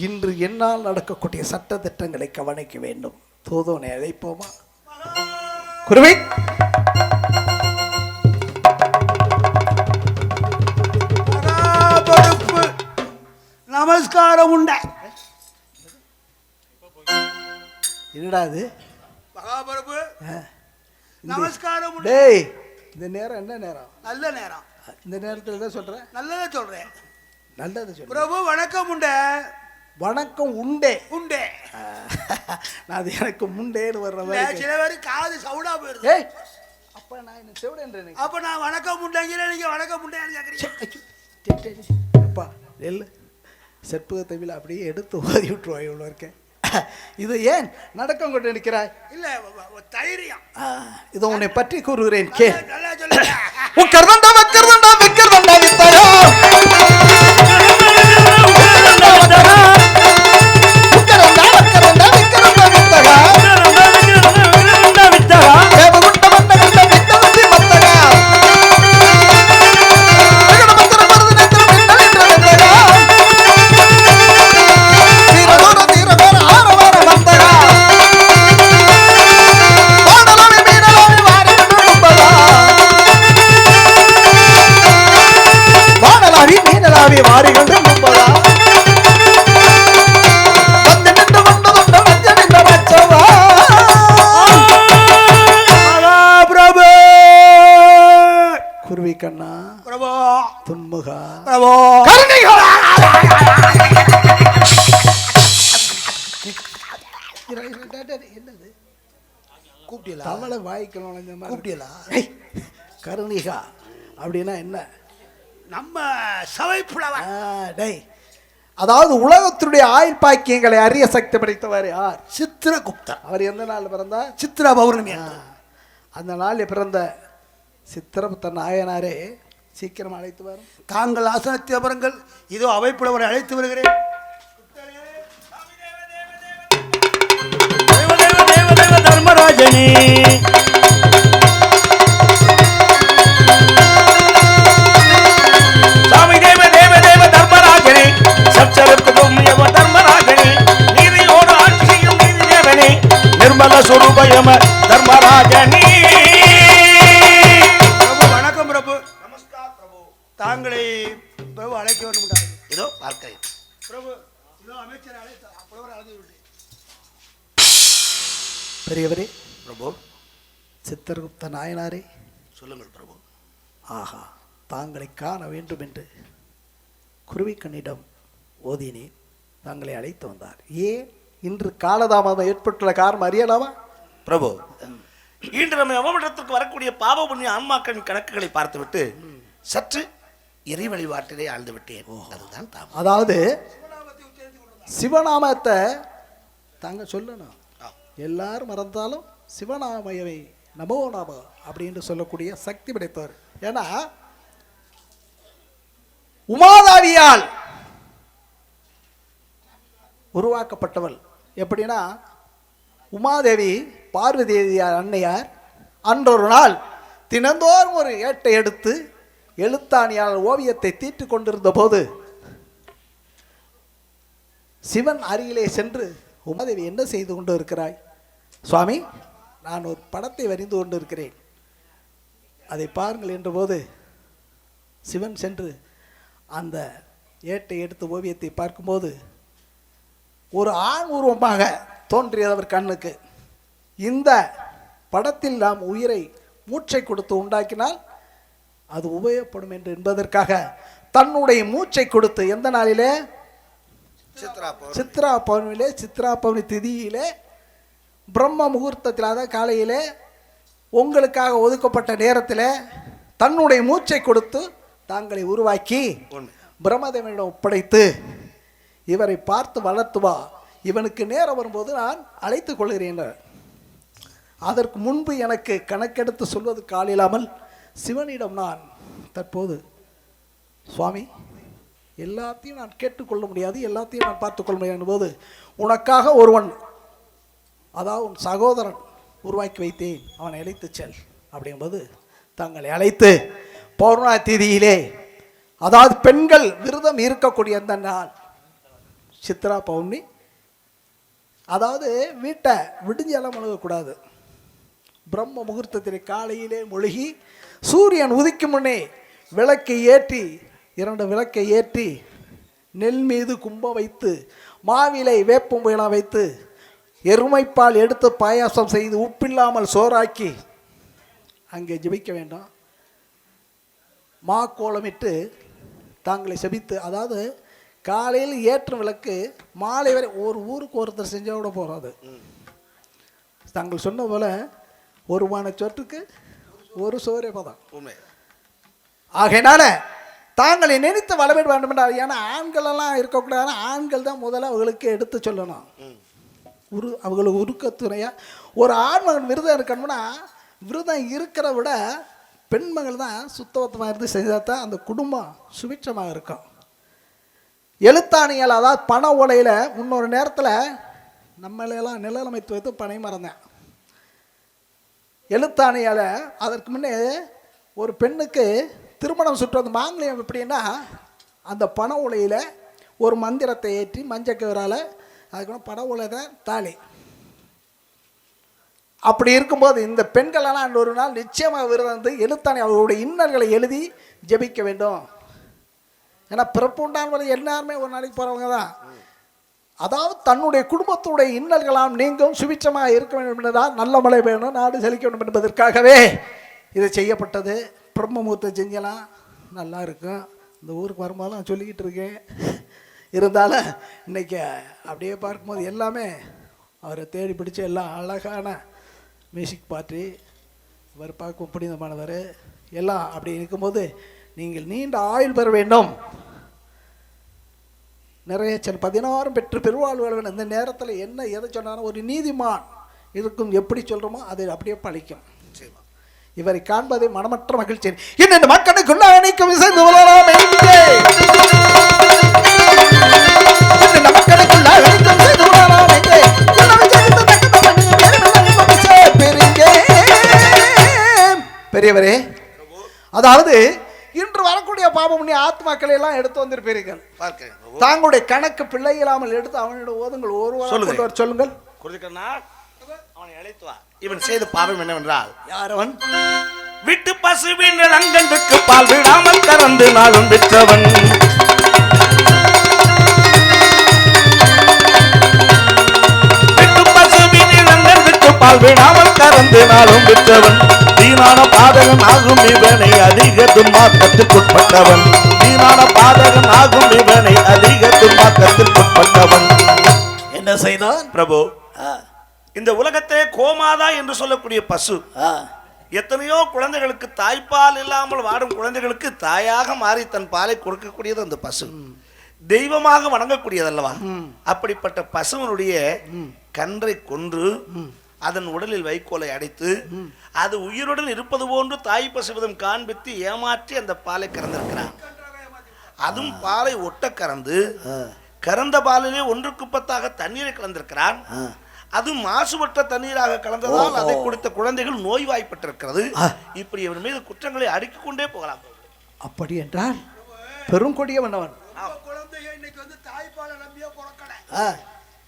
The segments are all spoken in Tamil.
இன்று என்னால் நடக்கக்கூடிய சட்ட திட்டங்களை கவனிக்க வேண்டும். தூதுவனை அழைப்போமா? குருவை நமஸ்காரம் உண்ட. என்னடா அது? மகாபிரபு நமஸ்காரம். டேய், இந்த நேரம் என்ன நேரம்? நல்ல நேரம். இந்த நேரத்தில் தான் சொல்றேன். நல்லதே சொல்றேன். நல்லது சொல்றேன். பிரபு வணக்கம் உண்ட. வணக்கம் உண்டே. உண்டே. நான் அது எனக்கு முண்டேன்னு வர்ற மாதிரி. சில பேர் காது சவுடா போயிருது. ஏய், அப்ப நான் என்ன செவுடேன்றேன். அப்ப நான் வணக்கம் உண்டங்கிற, நீங்க வணக்கம் உண்டேன்னு கேக்குறீங்க. அப்பா இல்ல, செற்பகத்தை விழா அப்படியே எடுத்து ஓதி விட்டுருவாய். இவ்வளோ இருக்கேன். இது ஏன் நடக்கம் கொண்டு நிற்கிறாய்? இல்ல தைரியம். இதோ உன்னை பற்றி கூறுகிறேன் கே. நல்லா சொல்லுங்க. உக்கர்தண்டா வக்கர்தண்டா விக்கர்தண்டா வித்தாயா உக்கர்தண்டா வக்கர்தண்டா விக்கர்தண்டா வித்தாயா தேவகுண்ட மண்டகண்ட வித்தவதி மத்தகா ஜெகட மந்தர பரதனேந்திர விண்டலிந்திர விந்தகா வீரதோர தீரவேர ஆரவார மந்தகா வாடலாவி மீனலாவி வாரிகண்டு நும்பதா வாடலாவி மீனலாவி வாரிகண்டு நும்பதா வந்து நின்று கொண்டதுண்ட வஞ்ச நின்ற மச்சவா மகாபிரபு. குருவி கண்ணா பிரபு. துன்முகா பிரபு. என்னது கூப்பிட்டீங்களா? தவளை வாய்க்கணும் கூப்பிட்டீங்களா? கருணிகா அப்படின்னா என்ன? நம்ம சபை புலவர். டேய், அதாவது உலகத்தினுடைய ஆயுள் பாக்கியங்களை அறிய சக்தி படைத்தவர் யார்? சித்திரகுப்தர். அவர் எந்த நாள் பிறந்தார்? சித்திரா பௌர்ணமி. அந்த நாளில் பிறந்த சித்திரகுப்த நாயனாரே சீக்கிரம் அழைத்து வரும். தாங்கள் ஆசனத்தை அமருங்கள். இதோ அவை புலவரை அழைத்து வருகிறேன். தர்மராஜனே, சாமி தேவ தேவ தேவ தர்மராஜனே, சச்சரத்து பொம்மையவ தர்மராஜனே, நீதியோடு ஆட்சி செய்யும் நீதி தேவனே, நிர்மல சுரூபயம தர்மராஜனே. பிரபு வணக்கம். பிரபு நமஸ்கார். பிரபு தாங்களை பிரபு அழைக்க வேண்டும். இதோ பார்க்கிறேன். பிரபு இதோ அமைச்சர் அழைத்த புலவர் அழைத்து விட்டேன். பெரியவரே. பிரபு. சித்திரகுப்த நாயனாரே சொல்லுங்கள் பிரபு. ஆஹா, தாங்களை காண வேண்டும் என்று குருவிக்கண்ணிடம் ஓதினேன். தாங்களை அழைத்து வந்தார். ஏன் இன்று காலதாமதம் ஏற்பட்டுள்ள காரணம் அறியலாமா? பிரபு, இன்று நம்ம யமமண்டலத்திற்கு வரக்கூடிய பாவ புண்ணிய ஆன்மாக்களின் கணக்குகளை பார்த்துவிட்டு சற்று இறை வழிபாட்டிலே ஆழ்ந்து விட்டேன். அதுதான் தாமதம். அதாவது சிவநாமத்தை தாங்க சொல்லணும். எல்லாரும் மறந்தாலும் சிவநாமையவை நமோ நாம அப்படின்னு சொல்லக்கூடிய சக்தி படைத்தவர். ஏன்னா உமாதாவியால் உருவாக்கப்பட்டவள். எப்படின்னா, உமாதேவி பார்வதி அன்னையார் அன்றொரு நாள் தினந்தோறும் ஒரு ஏட்டை எடுத்து எழுத்தாணியால் ஓவியத்தை தீட்டு கொண்டிருந்த போது சிவன் அருகிலே சென்று, உமாதேவி என்ன செய்து கொண்டு இருக்கிறாய்? சுவாமி, நான் ஒரு படத்தை வரைந்து கொண்டு இருக்கிறேன், அதை பாருங்கள் என்றபோது சிவன் சென்று அந்த ஏட்டை எடுத்து ஓவியத்தை பார்க்கும்போது ஒரு ஆண் உருவமாக தோன்றியவர் கண்ணுக்கு. இந்த படத்தில் நாம் உயிரை மூச்சை கொடுத்து உண்டாக்கினால் அது உபயோகப்படும் என்று என்பதற்காக தன்னுடைய மூச்சை கொடுத்து எந்த நாளிலே? சித்ரா பௌர்ணமியிலே, சித்ரா பௌர்ணமி திதியிலே பிரம்ம முகூர்த்தத்தில், அதாவது காலையிலே உங்களுக்காக ஒதுக்கப்பட்ட நேரத்தில் தன்னுடைய மூச்சை கொடுத்து தாங்களை உருவாக்கி பிரம்மதேவனிடம் ஒப்படைத்து இவரை பார்த்து வளர்த்துவா, இவனுக்கு நேரம் வரும்போது நான் அழைத்து கொள்கிறேன். அதற்கு முன்பு எனக்கு கணக்கெடுத்து சொல்வது காலில்லாமல் சிவனிடம் நான் தற்போது, சுவாமி, எல்லாத்தையும் நான் கேட்டுக்கொள்ள முடியாது, எல்லாத்தையும் நான் பார்த்துக்கொள்ள முடியாது போது உனக்காக ஒருவன், அதாவது உன் சகோதரன் உருவாக்கி வைத்தேன், அவனை அழைத்து செல் அப்படிங்கும்போது தங்களை அழைத்து பௌர்ணமி திதியிலே, அதாவது பெண்கள் விரதம் இருக்கக்கூடிய அந்த நாள், சித்ரா பௌர்ணமி. அதாவது வீட்டை விடிஞ்செல்லாம் முழுகக்கூடாது. பிரம்ம முகூர்த்தத்தில் காலையிலே மூழ்கி சூரியன் உதிக்கும் முன்னே விளக்கை ஏற்றி 2 விளக்கை ஏற்றி நெல் மீது கும்பம் வைத்து மாவிலை வேப்பம்புயலாம் வைத்து எருமைப்பால் எடுத்து பாயாசம் செய்து உப்பில்லாமல் சோறாக்கி அங்கே ஜெபிக்க வேண்டும். மா கோலமிட்டு தாங்களை செபித்து, அதாவது காலையில் ஏற்றும் விளக்கு மாலை வரை ஒரு ஊருக்கு ஒருத்தர் செஞ்சால் கூட போகாது. தாங்கள் சொன்ன போல ஒரு மான சொட்டுக்கு ஒரு சோரே பதம். ஆகையினால தாங்களை நினைத்து வளர வேண்டும் என்றால், ஏன்னா ஆண்களெல்லாம் இருக்கக்கூடாது, ஆண்கள் தான் முதல்ல அவங்களுக்கு எடுத்து சொல்லணும். அவங்களுக்கு உருக்கத்துணையா ஒரு ஆண்மகன் விரதம் இருக்கணும்னா, விரதம் இருக்கிற விட பெண்மகள் தான் சுத்தபத்தமாக இருந்து செஞ்சால் தான் அந்த குடும்பம் சுபிட்சமாக இருக்கும். எழுத்தாணியால், அதாவது பண ஓலையில் முன்னொரு நேரத்தில் நம்மளையெல்லாம் நிலமைத்து வைத்து பனை மறந்தேன். எழுத்தாணியால் அதற்கு முன்னே ஒரு பெண்ணுக்கு திருமணம் சுற்றுவது மாங்கல்யம் எப்படின்னா, அந்த பண ஓலையில் ஒரு மந்திரத்தை ஏற்றி மஞ்சக்கவரால் அதுக்கு பண ஓலை தான் தாலி. அப்படி இருக்கும்போது இந்த பெண்களெல்லாம் ஒரு நாள் நிச்சயமாக விரதம் வந்து எழுத்தாணி அவர்களுடைய இன்னல்களை எழுதி ஜெபிக்க வேண்டும். ஏன்னா பிறப்பு உண்டானவர்கள் எல்லாருமே ஒரு நாளைக்கு போகிறவங்க தான். அதாவது தன்னுடைய குடும்பத்துடைய இன்னல்களாம் நீங்கும் சுபிட்சமாக இருக்க வேண்டும் என்பதால் நல்ல மழை வேணும், நாடு செழிக்க வேண்டும் என்பதற்காகவே இது செய்யப்பட்டது. பிரம்ம முகூர்த்தம் செஞ்சலாம் நல்லா இருக்கும். இந்த ஊருக்கு வரும்போது நான் சொல்லிக்கிட்டு இருக்கேன். இருந்தாலும் இன்றைக்கி அப்படியே பார்க்கும்போது எல்லாமே அவரை தேடி பிடிச்ச எல்லாம் அழகான மியூசிக் பாட்டு, அவர் பார்க்கும் புனிதமானவர் எல்லாம் அப்படி இருக்கும்போது நீங்கள் நீண்ட ஆயுள் பெற வேண்டும். நிறைய 16 பெற்று பெருவாழ்வு. இந்த நேரத்தில் என்ன எதை சொன்னாலும் ஒரு நீதிமான் இருக்கும் எப்படி சொல்கிறோமோ அது அப்படியே பழிக்கும். இவரை காண்பதை மனமற்ற மகிழ்ச்சி. இந்த மக்களுக்கு அணைக்கும் பெரியவரே, அதாவது இன்று வரக்கூடிய பாபம் ஆத்மாக்களை எல்லாம் எடுத்து வந்திருப்பீர்கள். தாங்களுடைய கணக்கு பிள்ளை இல்லாமல் எடுத்து அவனிடம் ஓதுங்கள். ஒருவர் சொல்லுங்கள். அவனை அழைத்து வா. இவன் செய்த பாவம் என்னவென்றால், யாரவன்? விட்டு பசுவின் அங்கன்றுக்கு பால் விடாமல் கறந்து நாளும் விற்றவன். விட்டு பசுவின் அங்கன்றுக்கு பால் விடாமல் கறந்து நாளும் விற்றவன். வீணான பாதகன் ஆகும் இவனை அதிக துன்மார்க்கத்திற்குட்பட்டவன். வீணான பாதகன் ஆகும் இவனை அதிக துன்மார்க்கத்திற்குட்பட்டவன். என்ன செய்தான் பிரபு? இந்த உலகத்தை கோமாதா என்று சொல்லக்கூடிய பசு எத்தனையோ குழந்தைகளுக்கு தாய்ப்பால் இல்லாமல் வாடும் குழந்தைகளுக்கு தாயாக மாறி தன் பாலை கொடுக்கக்கூடியது அந்த பசு. தெய்வமாக வணங்கக்கூடியதல்லவா? அப்படிப்பட்ட பசுவனுடைய கன்றை கொன்று அதன் உடலில் வைக்கோலை அடைத்து அது உயிருடன் இருப்பது போன்று தாய் பசுவிதம் காண்பித்து ஏமாற்றி அந்த பாலை கறந்திருக்கிறான். அதுவும் பாலை ஒட்ட கறந்து கறந்த பாலிலே 1க்கு 10 தண்ணீரை கலந்திருக்கிறான். அது மாசுபட்ட தண்ணீராக கலந்ததால் அதை குடித்த குழந்தைகள் நோய்வாய்ப்பட்டிருக்கிறது. இப்படி இவன் மீது குற்றங்களை அடுக்கிக் கொண்டே போகலாம். அப்படி என்றால் பெரும் கொடிய வந்தவன். குழந்தைங்க இன்னைக்கு வந்து தாய்ப்பாலை நம்பியே பிறக்கல.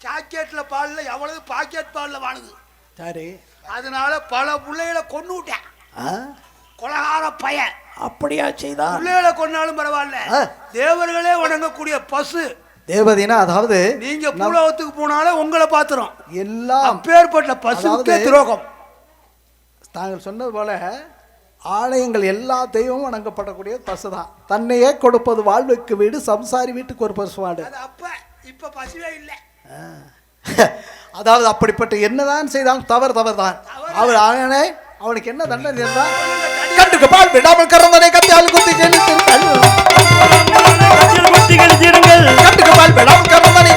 சாக்கெட்ல பால்ல எவ்வளவு பாக்கெட் பால்ல வாழுது. சரி, அதனால பல பிள்ளைகளை கொண்டு விட்டேன். கொலகார பையன். அப்படியா செய்தான்? பிள்ளைகளை கொண்டாலும் பரவாயில்ல, தேவர்களே வணங்கக்கூடிய பசு. தேவதினா அதாவது நீங்க பூலோகத்துக்கு போனாலும் உங்களை பாத்துறோம். எல்லாம் அப்பேற்பட்ட பசுவுக்கே துரோகம். தாங்கள் சொன்னது போல ஆலயங்கள் எல்லா தெய்வமும் வணங்கப்படக்கூடிய பசு தான். தன்னையே கொடுப்பது வாழ்வுக்கு வீடு, சம்சாரி வீட்டுக்கு ஒரு பசுவாடு. அப்ப இப்ப பசுவே இல்லை. அதாவது அப்படிப்பட்ட என்னதான் செய்தாலும் தவறு தான். அவர் ஆகனே அவனுக்கு என்ன தண்டனை இருந்தால், கண்டுக்கு பால் விடாமல் கறந்தனை கத்தியால் குத்தி கண்டுக்கு பால் விடாமல் கறந்தனை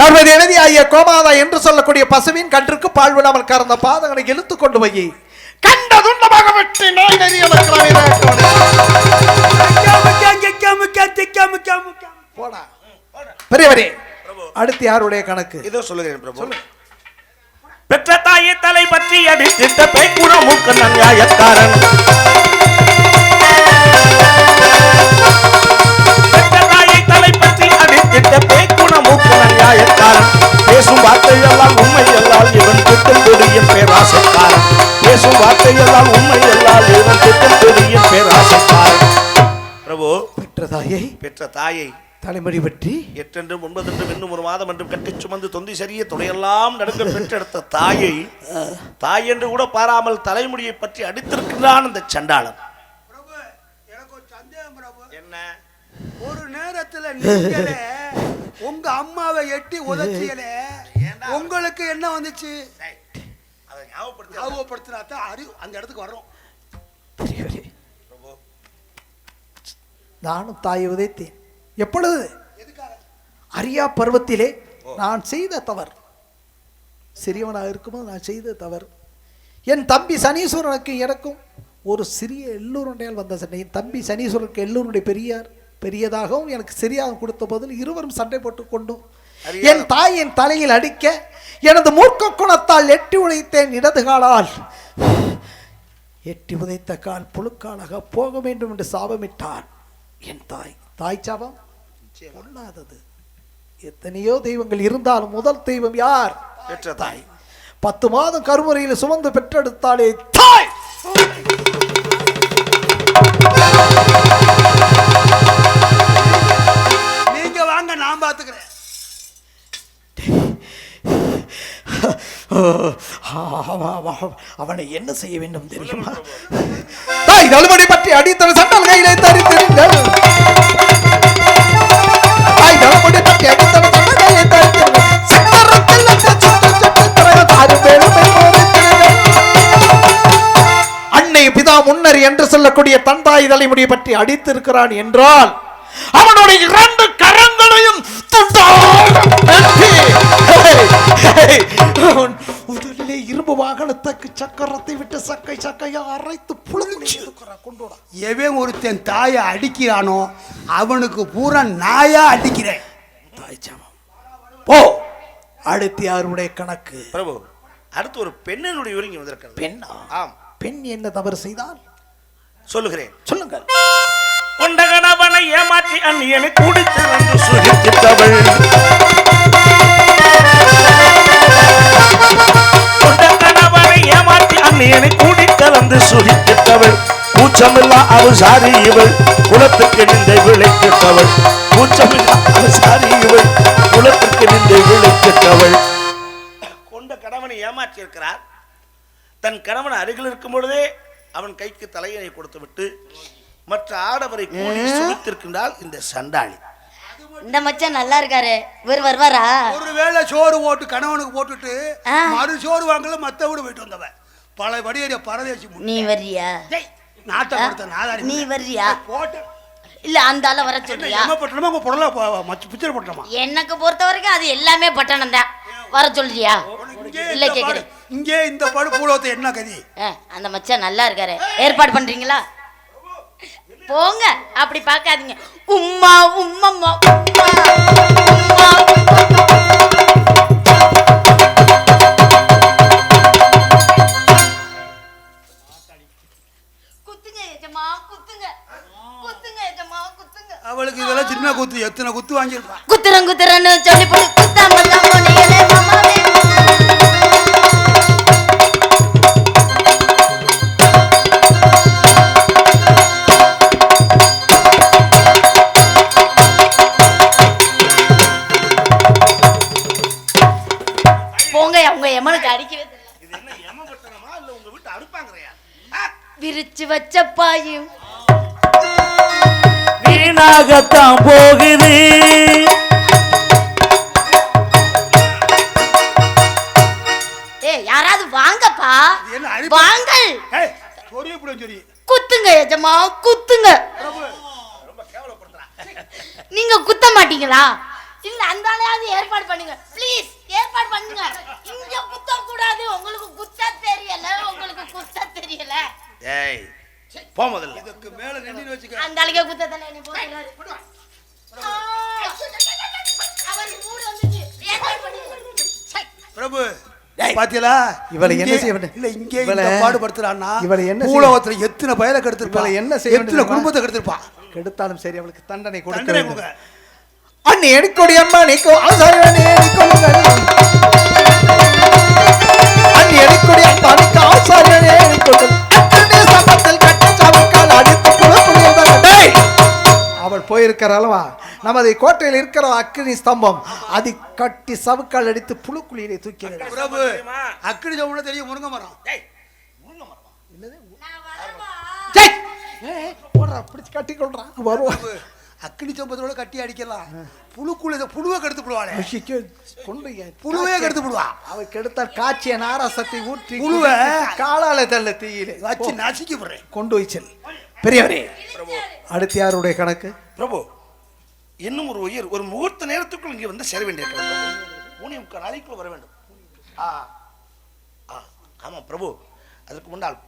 நர்மதி எழுதி ஆகிய கோமாதா என்று சொல்லக்கூடிய பசுவின் கன்றுக்கு பால் விடாமல் கறந்த பாதங்களை இழுத்து கொண்டு போய் கண்ட துண்டமாக வெட்டி நாய் நெறிய போடா. பெரியவரே, அடுத்து யாருடைய கணக்கு? இதோ சொல்லுகிறேன் பிரபு. பெற்ற தாயை தலை பற்றி அடித்திட்ட பேய்க்குண மூக்க நியாயக்காரன். தாயை பெற்ற தாயை தலைமுடி பற்றி 8 என்றும் 9 என்றும் இன்னும் 1 மாதம் என்றும் கட்டி சுமந்து தொந்தி சரிய துணையெல்லாம் நடுங்க பெற்றெடுத்த தாயை தாய் என்று கூட பாராமல் தலைமுடியை பற்றி அடித்திருக்கிறான் இந்த சண்டாளன். பிரபு எனக்கு ஒரு சந்தேகம் பிரபு. என்ன? ஒரு நேரத்துல நீங்களே உங்க அம்மாவை எட்டி உதச்சியலே உங்களுக்கு என்ன வந்துச்சு? அதை ஞாபகப்படுத்தினாத்தான் அந்த இடத்துக்கு வர்றோம். பெரியவரே, நானும் தாயை உதைத்தேன். எப்பொழுது? அரியா பருவத்திலே நான் செய்த தவறு. சிறியவனாக இருக்கும்போது நான் செய்த தவறு. என் தம்பி சனீஸ்வரனுக்கு எனக்கும் ஒரு சிறிய எல்லூருடையால் வந்த சண்டை. என் தம்பி சனீஸ்வரனுக்கு எல்லூருடைய பெரியதாகவும் எனக்கு சரியாக கொடுத்த போதில் இருவரும் சண்டை போட்டு கொண்டோம். என் தாய் என் தலையில் அடிக்க எனது மூர்க்க குணத்தால் எட்டி உதைத்தேன் இடது காலால். எட்டி உதைத்த கால் புழுக்காலாக போக வேண்டும் என்று சாபமிட்டான் என் தாய் சாபம் பொல்லாதது. எத்தனையோ தெய்வங்கள் இருந்தாலும் முதல் தெய்வம் யார்? பெற்ற தாய். 10 மாதம் கருமுறையில் சுமந்து பெற்றெடுத்தாலே தாய். நீங்க வாங்க, நான் பாத்துக்கிறேன். அவனை என்ன செய்ய வேண்டும் தெரியுமா? தாய் தழுமணி பற்றி அடித்தன சண்டல் கையிலே தரித்திருங்கள். தாய் தழுமணி பற்றி அடித்தன சண்டல் கையிலே தரித்திருங்கள். சக்கரத்தில் அன்னை பிதா முன்னர் என்று சொல்லக்கூடிய தன் தாய் தலைமுடியை பற்றி அடித்திருக்கிறான் என்றால் அவனுடைய 2 கரங்களையும் முதலிலே இரும்பு வாகனத்துக்கு சக்கரத்தை விட்டு சக்கையா அரைத்து புழுங்கி கொண்டு. எவன் ஒருத்தன் தாயை அடிக்கிறானோ அவனுக்கு பூரா நாயா அடிக்கிறேன். தாய் சாபம். ஓ, அடுத்து யாருடைய கணக்கு? பிரபு, அடுத்து ஒரு பெண்ணினுடைய ஒருங்கி வந்திருக்கிறது. பெண்ணா? ஆம். பெண் என்ன தவறு செய்தால் சொல்லுகிறேன், சொல்லுங்கள். கொண்ட கணவனை ஏமாற்றி அந்நியனை குடித்து வந்து சுழித்திட்டவள். கொண்ட கணவனை ஏமாற்றி அந்நியனை கூடி கலந்து சுழித்திட்டவள். கூச்சமில்லா அவசாரி இவள் குலத்துக்கு நிந்தை விளைத்திட்டவள். கூச்சமில்லா அவசாரி இவள் குலத்துக்கு நிந்தை விளைத்திட்டவள். கொண்ட கணவனை ஏமாற்றி இருக்கிறார். தன் கணவன் அருகில் இருக்கும் பொழுதே அவன் கைக்கு தலையணை கொடுத்து விட்டு மற்ற ஆடவரை கூடி சுழித்திருக்கின்றால் இந்த சண்டாளி. இந்த மச்சான் நல்லா இருக்காரு, இவர் வருவாரா? ஒருவேளை சோறு ஓட்டு கணவனுக்கு போட்டுட்டு மறு சோறு வாங்கல மத்த வீடு போயிட்டு வந்தவன் பல வடியேறிய பரதேசி. நீ வர்றியா? நாட்டை நீ வர்றியா? போட்டு இல்ல அந்த ஆள வர சொல்றியா? பட்டணமா உங்க பொருளை பிச்சை போட்டோமா? எனக்கு பொறுத்த வரைக்கும் அது எல்லாமே பட்டணம் தான். வர சொல்றியா? இல்ல கேக்குறேன். இங்கே இந்த படு பூலோத்தை என்ன கதி? அந்த மச்சான் நல்லா இருக்காரு, ஏற்பாடு பண்றீங்களா? போங்க, அப்படி பார்க்காதீங்க. உம்மா உம்மம்மா உம்மா குத்துங்க எஜமா, குத்துங்க குத்துங்க எஜமா, குத்துங்க. அவளுக்கு இதெல்லாம் சின்ன குத்து, எத்தனை குத்து வாங்கியிருப்பா? குத்துறன்னு சொல்லி போட்டு குத்தாம தம்மோனியலே மாமாவே. அவங்க எமனுக்கு அடிக்கவே விரிச்சு வச்ச பாயும் வீணாகத்தான் போகுது. யாராவது வாங்கப்பா, வாங்கள். குத்துங்க எஜமா, குத்துங்க. நீங்க குத்த மாட்டீங்களா? இல்ல அந்த ஆளையாவது ஏற்பாடு பண்ணுங்க ப்ளீஸ், ஏற்பாடு பண்ணுங்க. இங்க குத்த கூடாது. உங்களுக்கு குத்த தெரியல, உங்களுக்கு குத்த தெரியல. ஏய் போ முதல்ல. இதுக்கு மேல நின்னு வெச்சுக்க. அந்த ஆளுக்கே குத்த தெரியல, நீ போறாரு. அவர் மூடு வந்துச்சு, ஏற்பாடு பண்ணுங்க. பிரபு பாத்தியலா இவளை என்ன செய்ய வேண்டும்? இல்ல இங்கே இந்த பாடு படுத்துறான்னா இவளை என்ன பூலோகத்துல எத்தனை பயல கெடுத்திருப்பா? என்ன செய்ய எத்தனை குடும்பத்தை கெடுத்திருப்பா? கெடுத்தாலும் சரி, அவளுக்கு தண்டனை கொடுக்க தண்டனை வேண்டும். கொடுங்க. அண்ணி எடிக்கொடி அம்மா நிக்கோ ஆசாரியனே நிக்கோங்கள். அண்ணி எடிக்கொடி அம்மா நிக்கோ ஆசாரியனே நிக்கோங்கள். அத்தனை சம்பத்தில் கட்ட சாவக்கால் அடித்து புலப்புலியல் டேய். அவள் போயிருக்கிற அளவா நமது கோட்டையில் இருக்கிற அக்னி ஸ்தம்பம் அது கட்டி சவுக்கால் அடித்து புழுக்குழியிலே தூக்கி பிரபு அக்கினி சவுல தெரியும் முருங்க மரம் பிடிச்சு கட்டி கொள்றான் வருவான். அக்கினி சம்பத்தோட கட்டி அடிக்கலாம் புழுக்குள்ள புழுவை கெடுத்து போடுவாளே கொண்டு புழுவே கெடுத்து போடுவா அவ கெடுத்த காய்ச்சிய நாராசத்தை ஊற்றி புழுவை காலால தள்ள தீயிலே வச்சு நசுக்கி போடுறேன் கொண்டு போய் செல். பெரியவரே அடுத்து யாருடைய கணக்கு? பிரபு இன்னும் ஒரு உயிர் ஒரு முகூர்த்த நேரத்துக்குள் இங்கே வந்து சேர வேண்டியிருக்கிறது. 3 நாளைக்குள்ள வர வேண்டும். ஆமா பிரபு, அதுக்கு முன்னால்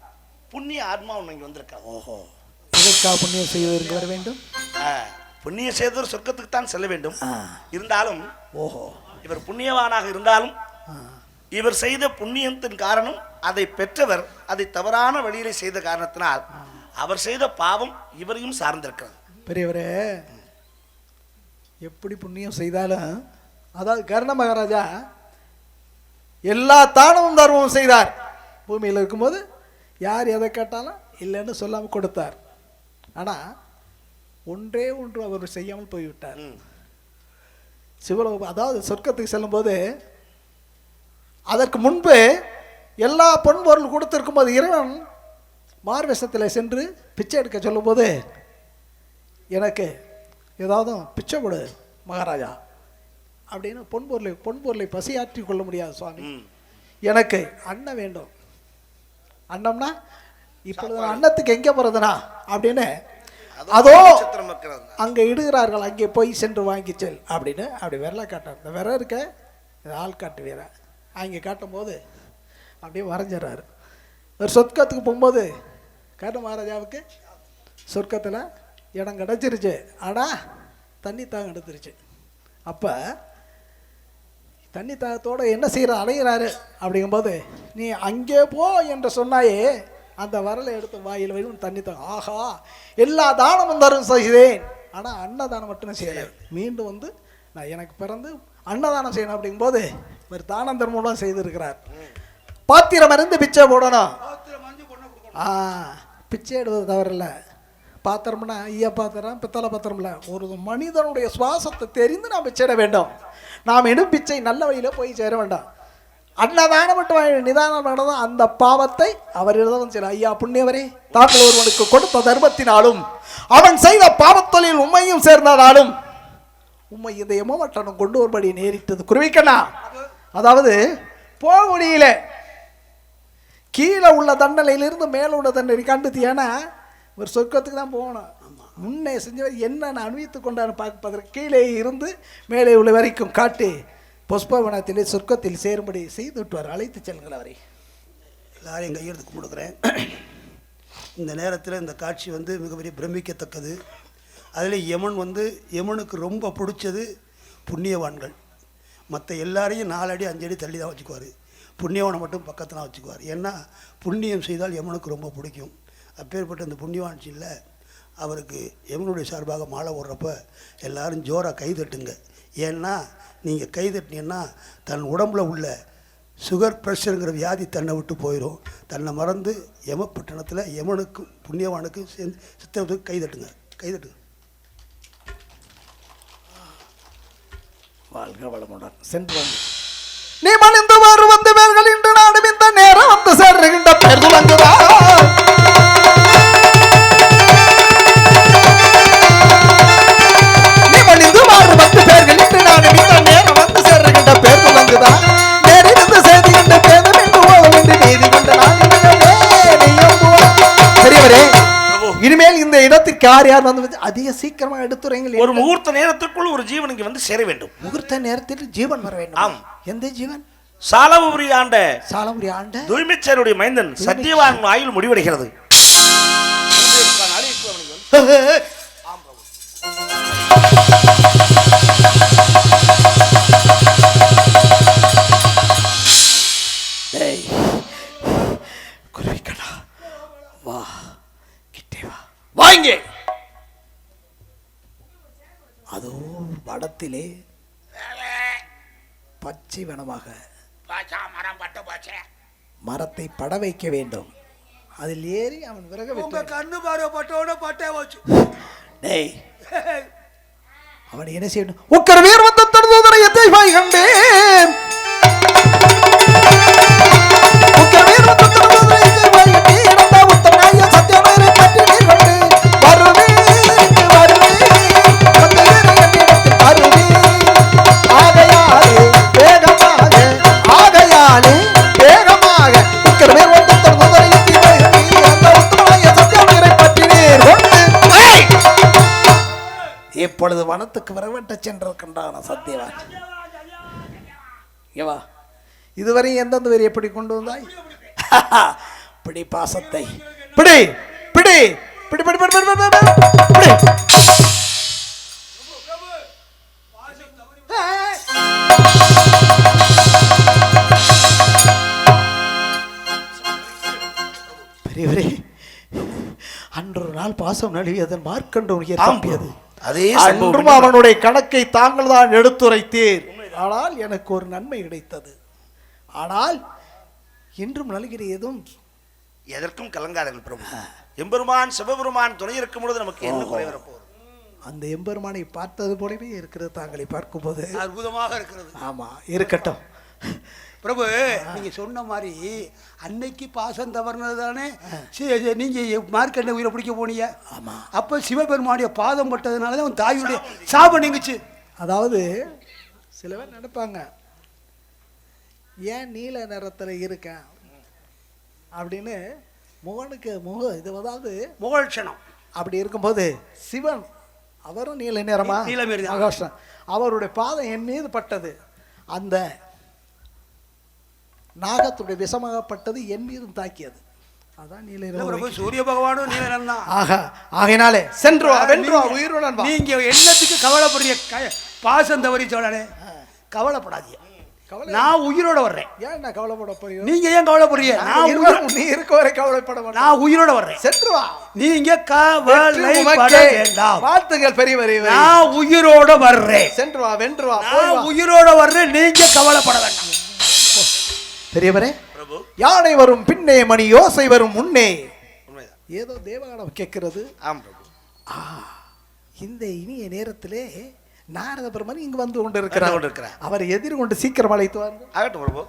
புண்ணிய ஆத்மா ஒன்று இங்கே வந்திருக்காங்க. ஓஹோ, இதற்காக புண்ணியம் செய்வதற்கு வர வேண்டும். புண்ணிய செய்தவர் சொர்க்கத்துக்கு தான் செல்ல வேண்டும். இருந்தாலும் ஓஹோ, இவர் புண்ணியவானாக இருந்தாலும் இவர் செய்த புண்ணியத்தின் காரணம் அதை பெற்றவர் அதை தவறான வழியிலே செய்த காரணத்தினால் அவர் செய்த பாவம் இவரையும் சார்ந்திருக்கிறது. பெரியவரே, எப்படி புண்ணியம் செய்தாலும் அதாவது கர்ண மகாராஜா எல்லா தானமும் தர்மமும் செய்தார். பூமியில் இருக்கும்போது யார் எதை கேட்டாலும் இல்லைன்னு சொல்லாமல் கொடுத்தார். ஆனால் ஒன்றே ஒன்று அவர் செய்யாமல் போய்விட்டார். சிவலோகம் அதாவது சொர்க்கத்துக்கு செல்லும்போது அதற்கு முன்பு எல்லா பொன் பொருள் கொடுத்திருக்கும் போது இறைவன் மார்வேஷத்தில் சென்று பிச்சை எடுக்க சொல்லும்போது எனக்கு ஏதாவது பிச்சை கொடு மகாராஜா அப்படின்னு பொன் பொருளை பசியாற்றி கொள்ள முடியாது சுவாமி, எனக்கு அன்னம் வேண்டும். அன்னம்னா இப்பொழுது அன்னத்துக்கு எங்கே போகிறதுனா அப்படின்னு அதோ அங்கே இடுகிறார்கள், அங்கே போய் சென்று வாங்கி செல் அப்படின்னு அப்படி விரலை காட்டார். இந்த விரல் இருக்க ஆள் காட்டு வீர அங்கே காட்டும் போது அப்படியே வரைஞ்சிடறாரு. ஒரு சொர்க்கத்துக்கு போகும்போது கர்ண மகாராஜாவுக்கு சொர்க்கத்தில் இடம் கிடச்சிருச்சு. ஆனால் தண்ணி தாகம் எடுத்துருச்சு. அப்போ தண்ணி தாகத்தோடு என்ன செய்கிற அலைகிறாரு. அப்படிங்கும்போது நீ அங்கே போ என்று சொன்னாயே அந்த வரலை எடுத்து வாயில் வைக்கும் தண்ணி தாகம். ஆஹா, எல்லா தானமும் தரும் செய்தேன், ஆனால் அன்னதானம் மட்டும் செய்யலை. மீண்டும் வந்து நான் எனக்கு பிறந்து அன்னதானம் செய்யணும் அப்படிங்கும்போது ஒரு தானம் தர்மம் செய்திருக்கிறார். பாத்திரம் இருந்து பிச்சை போடணும். பிச்சை எடுவது தவறில்ல. பாத்திரம்னா ஐயா பாத்திரம் பித்தளை பாத்திரம் இல்லை. ஒரு மனிதனுடைய சுவாசத்தை தெரிந்து நாம் பிச்சையிட வேண்டும். நாம் இடும் பிச்சை நல்ல வழியில் போய் சேர வேண்டாம். அன்னதானம் மட்டும் நிதானம் நடந்தால் அந்த பாவத்தை அவர் எழுதவும் செய்யலாம். ஐயா புண்ணியவரே, தாங்கள் ஒருவனுக்கு கொடுத்த தர்மத்தினாலும் அவன் செய்த பாவத்தொழில் உண்மையும் சேர்ந்ததாலும் உண்மை இந்த எமமட்டனும் கொண்டு ஒருபடி நேரிட்டது குருவிக்கண்ணா. அதாவது போகுடியில கீழே உள்ள தண்டனையிலிருந்து மேலே உள்ள தண்டனை கண்டுத்தியானா ஒரு சொர்க்கத்துக்கு தான் போகணும். முன்னே செஞ்சவர் என்னென்ன அனுபவித்து கொண்டான்னு பார்ப்பதற்கு கீழே இருந்து மேலே உள்ள வரைக்கும் காட்டி புஷ்பவனத்திலே சொர்க்கத்தில் சேரும்படி செய்து விட்டுவார். அழைத்து செல்லுங்கள் அவரை. எல்லாரையும் கையெழுத்து கொடுக்குறேன். இந்த நேரத்தில் இந்த காட்சி வந்து மிகப்பெரிய பிரமிக்கத்தக்கது. அதில் யமனுக்கு ரொம்ப பிடிச்சது புண்ணியவான்கள். மற்ற எல்லாரையும் 4 அடி 5 அடி தள்ளி தான் வச்சுக்குவார். புண்ணியவானை மட்டும் பக்கத்தில் வச்சுக்குவார். ஏன்னா புண்ணியம் செய்தால் யமனுக்கு ரொம்ப பிடிக்கும். அப்பேற்பட்ட இந்த புண்ணியவான்சியில் அவருக்கு யமனுடைய சார்பாக மாலை ஓடுறப்ப எல்லாரும் ஜோராக கைதட்டுங்க. ஏன்னா நீங்கள் கைதட்டினீங்கன்னா தன் உடம்புல உள்ள சுகர் ப்ரெஷருங்கிற வியாதி தன்னை விட்டு போயிடும். தன்னை மறந்து யமப்பட்டணத்தில் யமனுக்கும் புண்ணியவானுக்கும் சேர்ந்து சித்தத்துக்கு கைதட்டுங்க. வாழ்க வளமுடன். சென்று வந்து நீ மணிந்து வாரு வந்து மேல்கள் இன்று நாடும் இந்த நேரம் வந்து சேர்கின்ற பேர் துலங்குதா. நீ மணிந்து வாரு வந்து பேர்கள் இன்று நாடும் இந்த நேரம் வந்து சேர்கின்ற பேர் துலங்குதா. நேரிருந்து சேர்கின்ற பேதம் என்று ஓதம் என்று நீதி கொண்ட பெரியவரே, இனிமேல் இந்த இடத்திற்கு யார் வந்து அதிக சீக்கிரமா எடுத்துறீங்க. ஒரு முகூர்த்த நேரத்திற்குள் ஒரு ஜீவன் இங்கே வந்து சேர வேண்டும். முகூர்த்த நேரத்தில் ஜீவன் வர வேண்டும். ஆம். எந்த ஜீவன்? சாலபுரி ஆண்ட தூய்மைச்சருடைய மைந்தன் சத்தியவான் ஆயுள் முடிவடைகிறது. வா கிட்டே வா வாங்க. அதோ வடத்திலே பச்சை வனமாக மரத்தை பட வைக்க வேண்டும். அதில் ஏறி அவன் விறகு கண்ணு பார்வை பட்டோட பட்டே வச்சு டேய் அவன் என்ன செய்யணும்? உக்கர வீர் வந்து தருதோதரை எத்தை பாய் கண்டேன். உக்கர வீர் வந்து தருதோதரை எத்தை பாய் கண்டேன். இரண்டா உத்தமனாய சத்தியமேரை பற்றி நீர் கண்டு வருவேன் சத்தியமேரை என்னிடத்தில் வருவேன். ஆகையாலே வேகமாக உக்கர வீர் வந்து தருதோதரை எத்தை பாய் கண்டேன். இரண்டா உத்தமனாய சத்தியமேரை பற்றி நீர் கொண்டு இப்பொழுது வனத்துக்கு வரவேட்ட சென்றிருக்கின்றான சத்தியவான். ஏவா இதுவரை எந்தெந்த பேர் எப்படி கொண்டு வந்தாய்? பிடி பாசத்தை பிடி பிடி பிடி பிடி பிடி பிடி பிடி. பெரியவரே, அன்று ஒரு நாள் பாசம் நழுவியதன் மார்க்கண்டு தப்பியது. அதே அன்றும் அவனுடைய கணக்கை தாங்கள் தான் எடுத்துரைத்தீர். ஆனால் எனக்கு ஒரு நன்மை கிடைத்தது. ஆனால் இன்றும் நல்கிற எதுவும் எதற்கும் கலங்காதங்கள் பிரபு. எம்பெருமான் சிவபெருமான் துணை இருக்கும் பொழுது நமக்கு என்ன குறை வரப்போகுது? அந்த எம்பெருமானை பார்த்தது போலவே இருக்கிறது தாங்களை பார்க்கும்போது. அற்புதமாக இருக்கிறது. ஆமா, இருக்கட்டும் பிரபு. நீங்க சொன்ன மாதிரி அன்னைக்கு பாசம் தவறுனது தானே நீங்க மார்க்கண்ட உயிரை பிடிக்க போனீங்க. ஆமா, அப்ப சிவபெருமானுடைய பாதம் பட்டதுனால தான் உன் தாயுடைய சாபம் நீங்குச்சு. அதாவது சில பேர் நினைப்பாங்க, ஏன் நீல நிறத்துல இருக்க அப்படின்னு. முகனுக்கு இது அதாவது முகலட்சணம். அப்படி இருக்கும்போது சிவன் அவரும் நீல நிறமா ஆகாஷம் அவருடைய பாதம் என் மீது பட்டது. அந்த நாகத்துடைய விஷமாகப்பட்டது என் மீதும் தாக்கியது. அதான் நீல சூரிய பகவானும் நீலன் தான். ஆகையினாலே சென்று வா, வென்று வா, உயிருடன் வா. நீங்க என்னத்துக்கு கவலைப்படுறீங்க? பாசம் தவறி சொல்லனே, கவலைப்படாதீங்க. நான் உயிரோட வர்றேன். ஏன் நான் கவலைப்பட போறீங்க? நீங்க ஏன் கவலைப்படுறீங்க? நீ இருக்க வரை கவலைப்பட மாட்டேன். நான் உயிரோட வர்றேன். சென்று வா. நீங்க கவலைப்பட வேண்டாம். வாழ்த்துங்கள் பெரியவரே. நான் உயிரோட வர்றேன். சென்று வா, வென்று வா. நான் உயிரோட வர்றேன். நீங்க கவலைப்பட வேண்டாம். பெரியவரே, பிரபு, யானை வரும் பின்னே மணி யோசை வரும் முன்னே. ஏதோ தேவகானம் கேட்கிறது. ஆம் பிரபு. இந்த இனிய நேரத்திலே நாரத பெருமான் இங்கு வந்து கொண்டிருக்கிறார். கொண்டிருக்கிறார். அவர் எதிர்கொண்டு சீக்கிரம் அழைத்து வாருங்கள். ஆகட்டும் பிரபு.